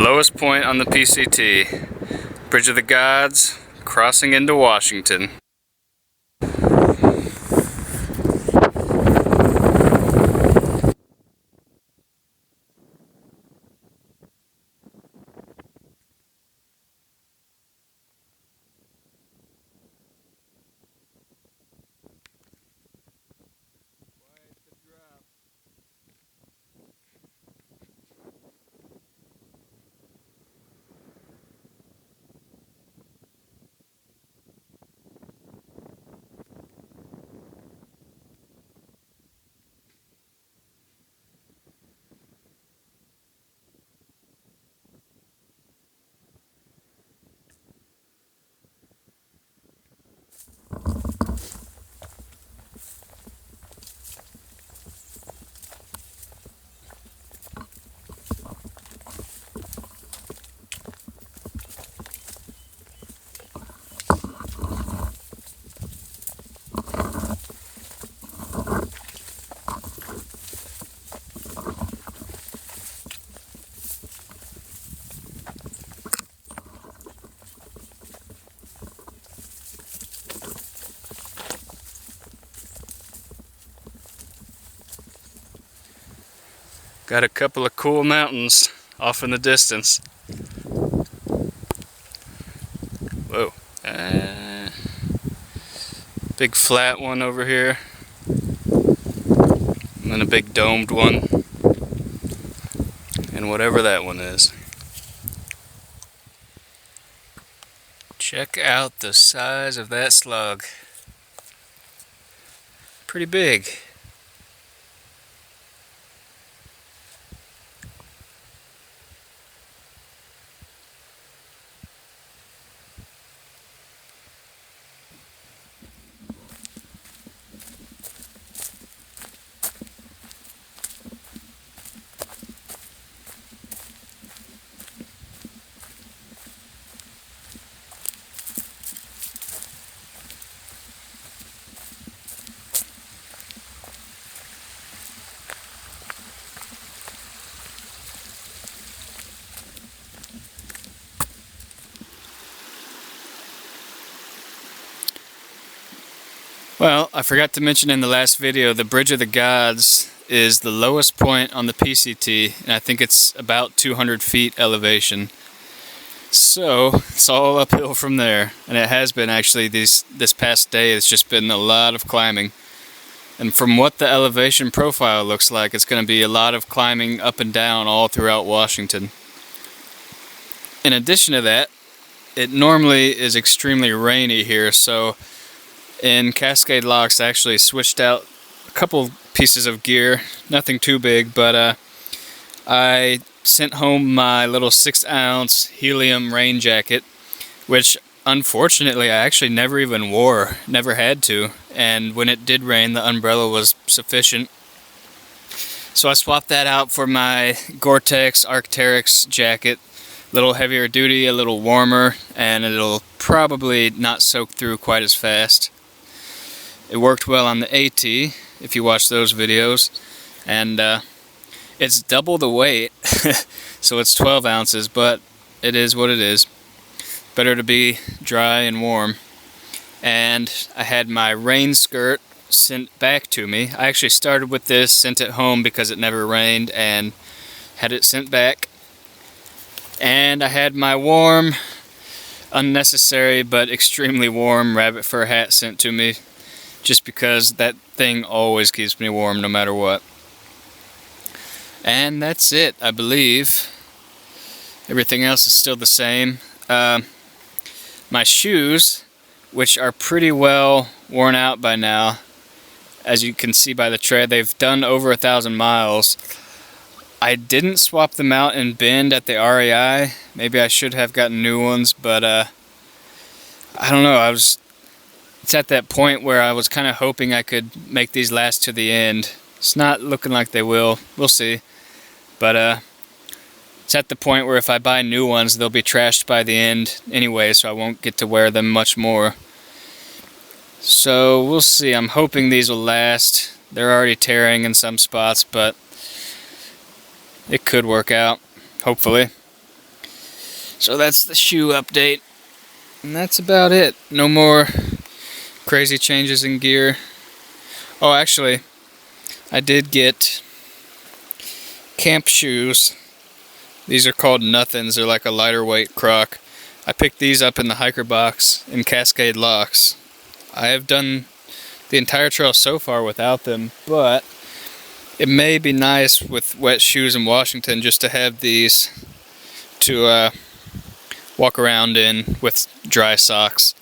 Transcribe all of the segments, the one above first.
Lowest point on the PCT. Bridge of the Gods, crossing into Washington. Got a couple of cool mountains off in the distance. Whoa. Big flat one over here. And then a big domed one. And whatever that one is. Check out the size of that slug. Pretty big. Well, I forgot to mention in the last video, the Bridge of the Gods is the lowest point on the PCT, and I think it's about 200 feet elevation. So, it's all uphill from there, and it has been actually this past day. It's just been a lot of climbing. And from what the elevation profile looks like, it's going to be a lot of climbing up and down all throughout Washington. In addition to that, it normally is extremely rainy here, so in Cascade locks, I actually switched out a couple pieces of gear, nothing too big, but I sent home my little 6-ounce helium rain jacket, which unfortunately I actually never even wore, never had to, and when it did rain the umbrella was sufficient. So I swapped that out for my Gore-Tex Arc'teryx jacket, a little heavier duty, a little warmer, and it'll probably not soak through quite as fast. It worked well on the AT, if you watch those videos, and it's double the weight, so it's 12 ounces, but it is what it is. Better to be dry and warm. And I had my rain skirt sent back to me. I actually started with this, sent it home because it never rained, and had it sent back. And I had my warm, unnecessary but extremely warm rabbit fur hat sent to me, just because that thing always keeps me warm no matter what. And that's it, I believe. Everything else is still the same. My shoes, which are pretty well worn out by now, as you can see by the tread, they've done over 1,000 miles. I didn't swap them out in Bend at the REI. Maybe I should have gotten new ones, but I don't know. It's at that point where I was kind of hoping I could make these last to the end. It's not looking like they will. We'll see. But it's at the point where if I buy new ones, they'll be trashed by the end anyway, so I won't get to wear them much more. So we'll see. I'm hoping these will last. They're already tearing in some spots, but it could work out, hopefully. So that's the shoe update. And that's about it. No more crazy changes in gear. Oh, actually, I did get camp shoes. These are called Nothings. They're like a lighter weight Croc. I picked these up in the hiker box in Cascade locks. I have done the entire trail so far without them, but it may be nice with wet shoes in Washington just to have these to walk around in with dry socks.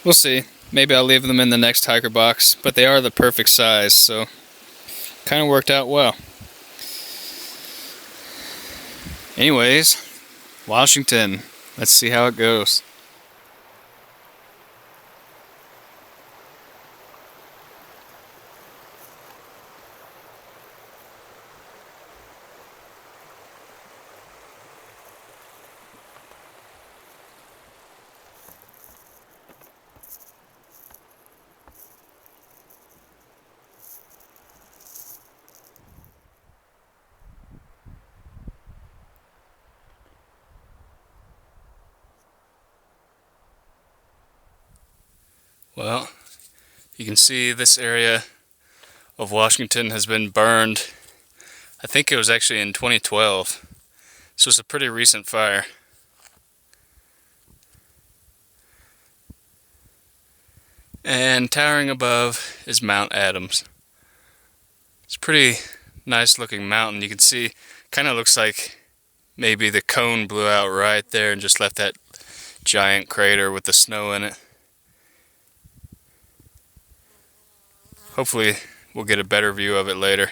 We'll see. Maybe I'll leave them in the next hiker box, but they are the perfect size, so kind of worked out well. Anyways, Washington. Let's see how it goes. Well, you can see this area of Washington has been burned. I think it was actually in 2012. So it's a pretty recent fire. And towering above is Mount Adams. It's a pretty nice looking mountain. You can see, kind of looks like maybe the cone blew out right there and just left that giant crater with the snow in it. Hopefully we'll get a better view of it later.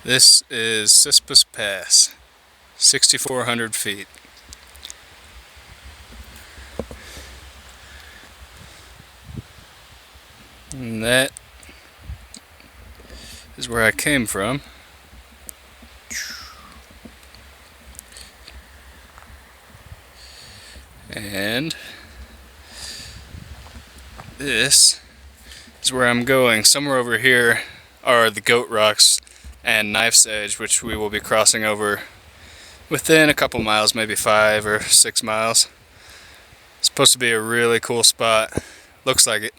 This is Cispus Pass, 6,400 feet. And that is where I came from. And this is where I'm going. Somewhere over here are the Goat Rocks and Knife's Edge, which we will be crossing over within a couple miles, maybe 5 or 6 miles. It's supposed to be a really cool spot. Looks like it.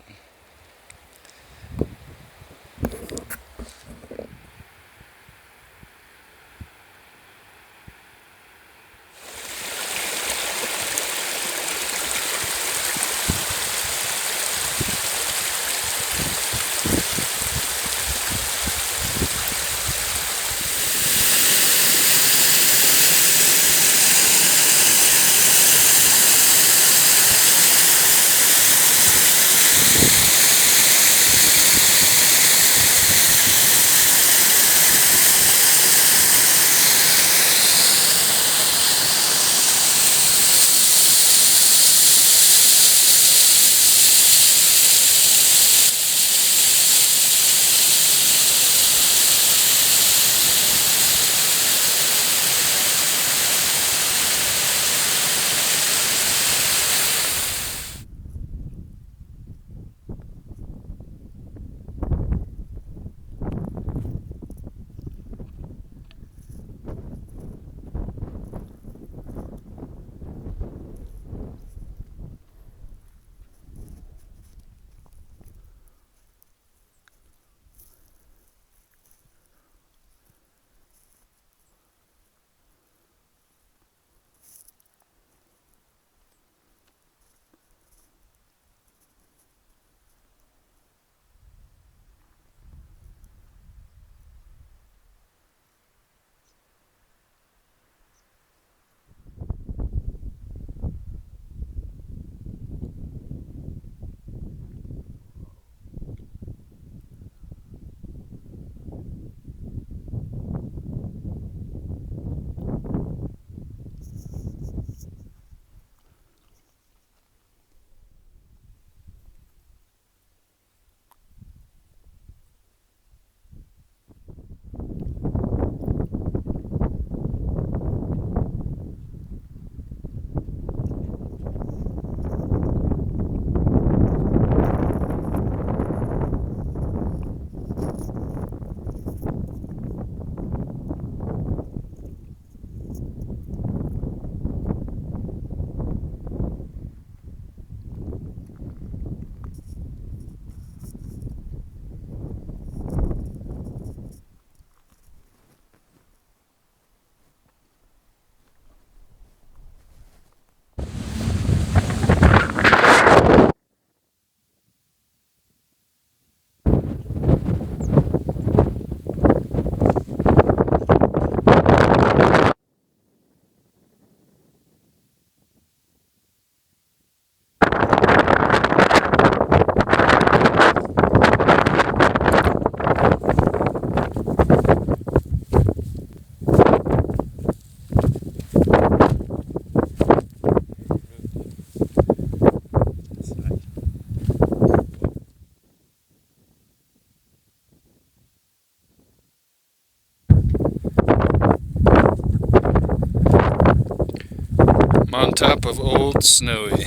I'm on top of Old Snowy.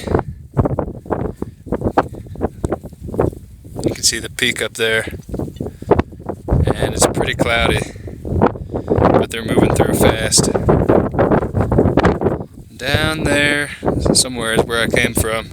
You can see the peak up there, and it's pretty cloudy, but they're moving through fast. Down there, somewhere is where I came from.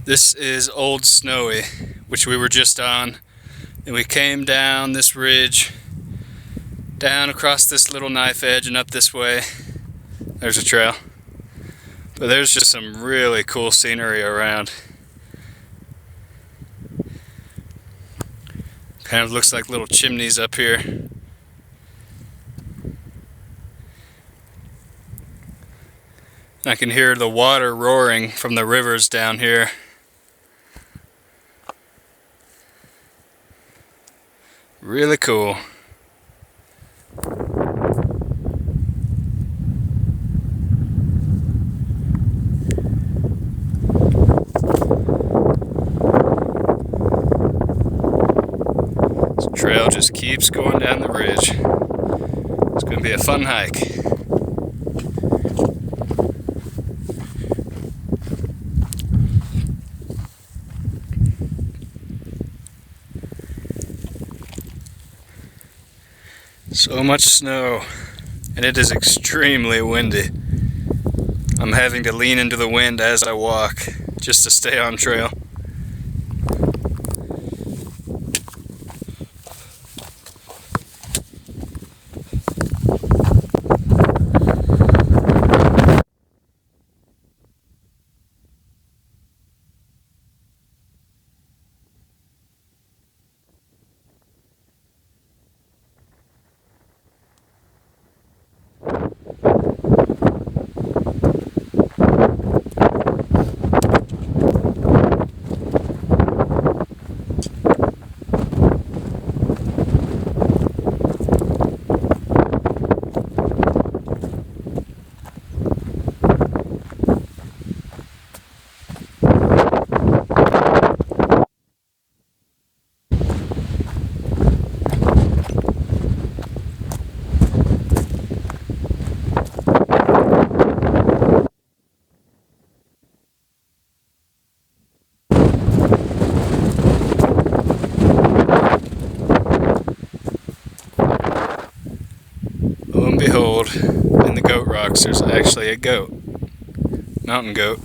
This is Old Snowy, which we were just on, and we came down this ridge, down across this little knife edge and up this way. There's a trail. But there's just some really cool scenery around. Kind of looks like little chimneys up here. I can hear the water roaring from the rivers down here. Really cool. This trail just keeps going down the ridge. It's going to be a fun hike. So much snow, and it is extremely windy. I'm having to lean into the wind as I walk, just to stay on trail. Lo and behold, in the goat rocks there's actually a goat. Mountain goat.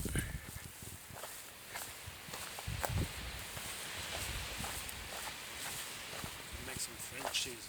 Make some French cheese.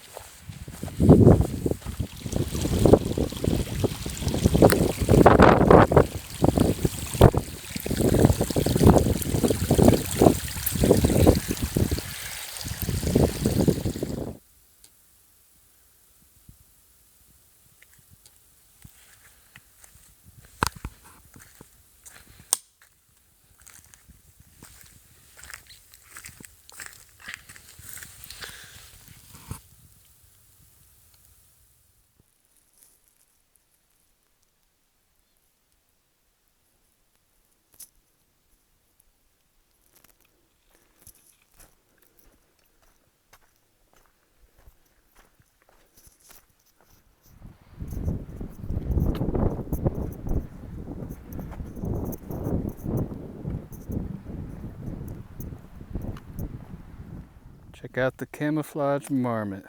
Check out the camouflage marmot.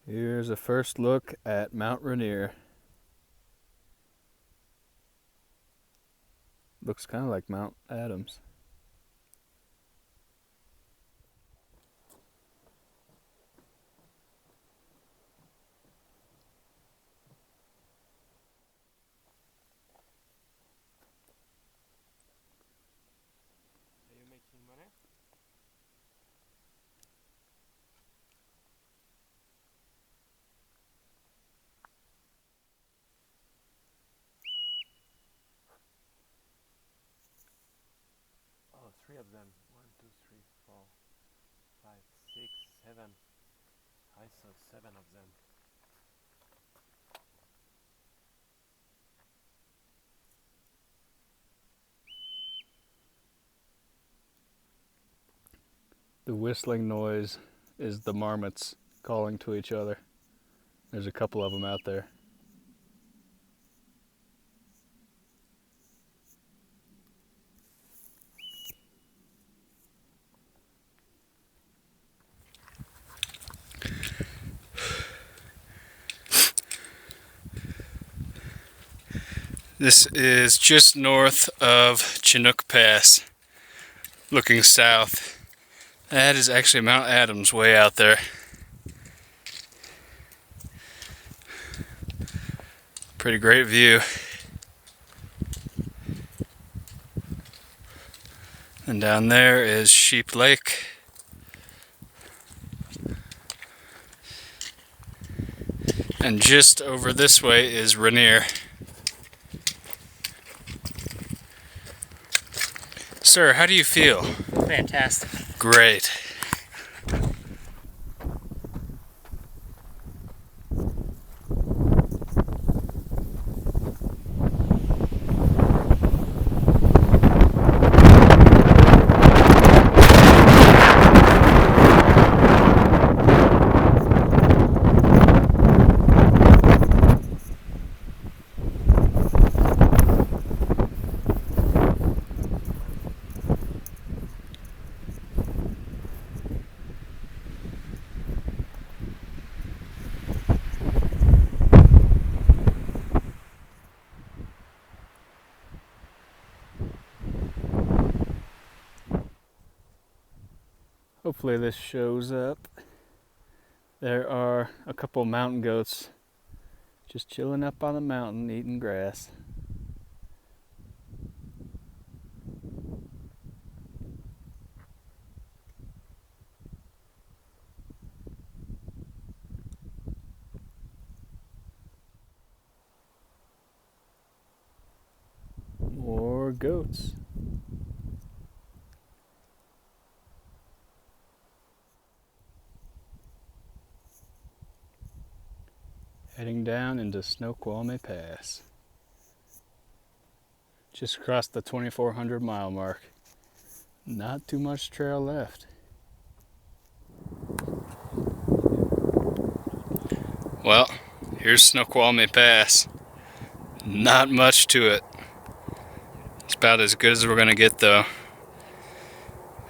Here's a first look at Mount Rainier. Looks kind of like Mount Adams. Are you making money? Oh, 3 of them. 1, 2, 3, 4, 5, 6, 7. I saw 7 of them. The whistling noise is the marmots calling to each other. There's a couple of them out there. This is just north of Chinook Pass, looking south. That is actually Mount Adams way out there. Pretty great view. And down there is Sheep Lake. And just over this way is Rainier. Sir, how do you feel? Fantastic. Great. Hopefully this shows up. There are a couple mountain goats just chilling up on the mountain eating grass. More goats. Heading down into Snoqualmie Pass. Just crossed the 2,400 mile mark. Not too much trail left. Well, here's Snoqualmie Pass. Not much to it. It's about as good as we're gonna get though.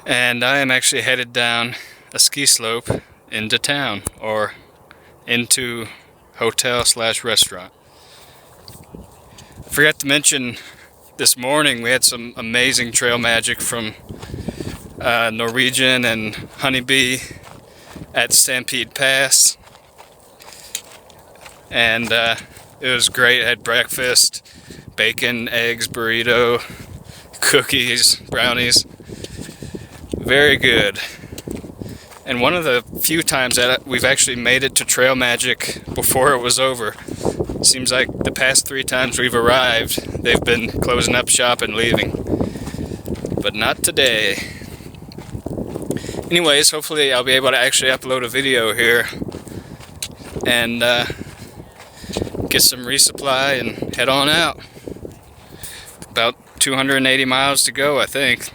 And I am actually headed down a ski slope into town, or into hotel/restaurant. I forgot to mention this morning we had some amazing trail magic from Norwegian and Honeybee at Stampede Pass, and it was great. I had breakfast, bacon, eggs, burrito, cookies, brownies. Very good. And one of the few times that we've actually made it to trail magic before it was over. Seems like the past 3 times we've arrived, they've been closing up shop and leaving. But not today. Anyways, hopefully I'll be able to actually upload a video here and get some resupply and head on out. About 280 miles to go, I think.